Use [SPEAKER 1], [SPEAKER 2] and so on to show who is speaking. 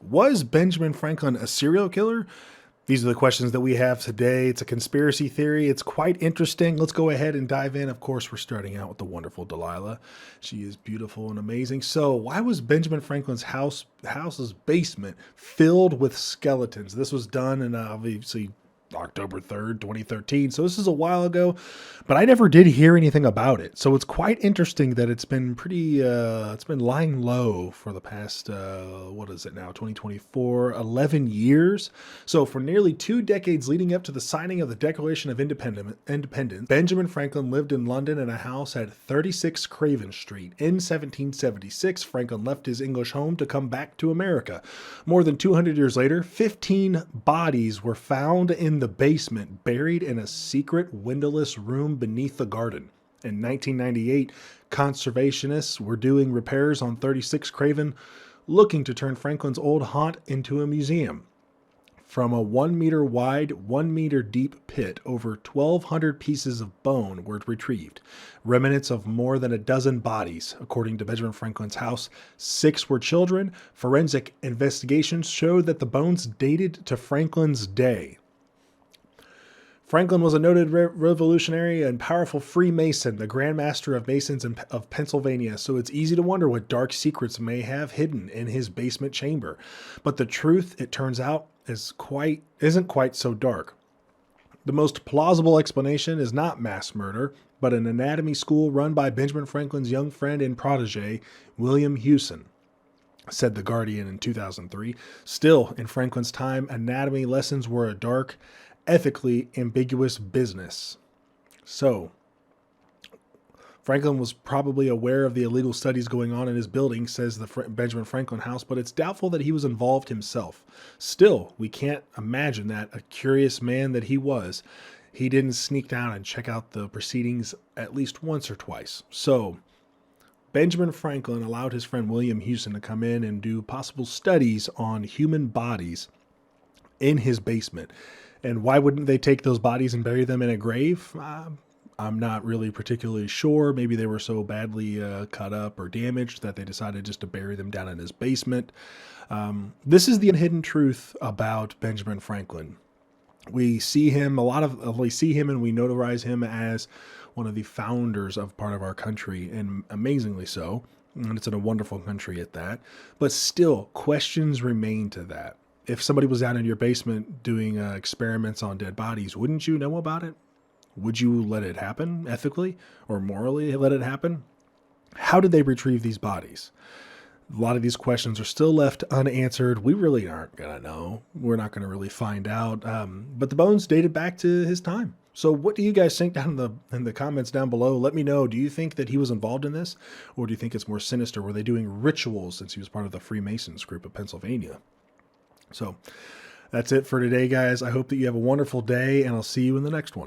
[SPEAKER 1] Was Benjamin Franklin a serial killer? These are the questions that we have today. It's a conspiracy theory. It's quite interesting. Let's go ahead and dive in. Of course, we're starting out with the wonderful Delilah. She is beautiful and amazing. So, why was Benjamin Franklin's house's basement filled with skeletons? This was done in obviously October 3rd, 2013. So this is a while ago, but I never did hear anything about it. So it's quite interesting that it's been it's been lying low for the past, what is it now, 2024, 11 years. So for nearly 2 decades leading up to the signing of the Declaration of Independence, Benjamin Franklin lived in London in a house at 36 Craven Street. In 1776, Franklin left his English home to come back to America. More than 200 years later, 15 bodies were found in the basement, buried in a secret windowless room beneath the garden. In 1998, conservationists were doing repairs on 36 Craven, looking to turn Franklin's old haunt into a museum. From a 1 meter wide, 1 meter deep pit, over 1,200 pieces of bone were retrieved. Remnants of more than a dozen bodies. According to Benjamin Franklin's house, 6 were children. Forensic investigations showed that the bones dated to Franklin's day. Franklin was a noted revolutionary and powerful Freemason, the Grand Master of Masons of Pennsylvania, so it's easy to wonder what dark secrets may have hidden in his basement chamber. But the truth, it turns out, isn't quite so dark. The most plausible explanation is not mass murder, but an anatomy school run by Benjamin Franklin's young friend and protege, William Hewson, said The Guardian in 2003. Still, in Franklin's time, anatomy lessons were a dark, ethically ambiguous business. So, Franklin was probably aware of the illegal studies going on in his building, says the Benjamin Franklin House, but it's doubtful that he was involved himself. Still, we can't imagine that, a curious man that he was, he didn't sneak down and check out the proceedings at least once or twice. So, Benjamin Franklin allowed his friend William Hewson to come in and do possible studies on human bodies in his basement. And why wouldn't they take those bodies and bury them in a grave? I'm not really particularly sure. Maybe they were so badly cut up or damaged that they decided just to bury them down in his basement. This is the hidden truth about Benjamin Franklin. We see him and we notarize him as one of the founders of part of our country, and amazingly so. And it's in a wonderful country at that. But still, questions remain to that. If somebody was down in your basement doing experiments on dead bodies, wouldn't you know about it? Would you let it happen ethically or morally let it happen? How did they retrieve these bodies? A lot of these questions are still left unanswered. We really aren't going to know. We're not going to really find out. But the bones dated back to his time. So what do you guys think down in the comments down below? Let me know. Do you think that he was involved in this? Or do you think it's more sinister? Were they doing rituals since he was part of the Freemasons group of Pennsylvania? So that's it for today, guys. I hope that you have a wonderful day, and I'll see you in the next one.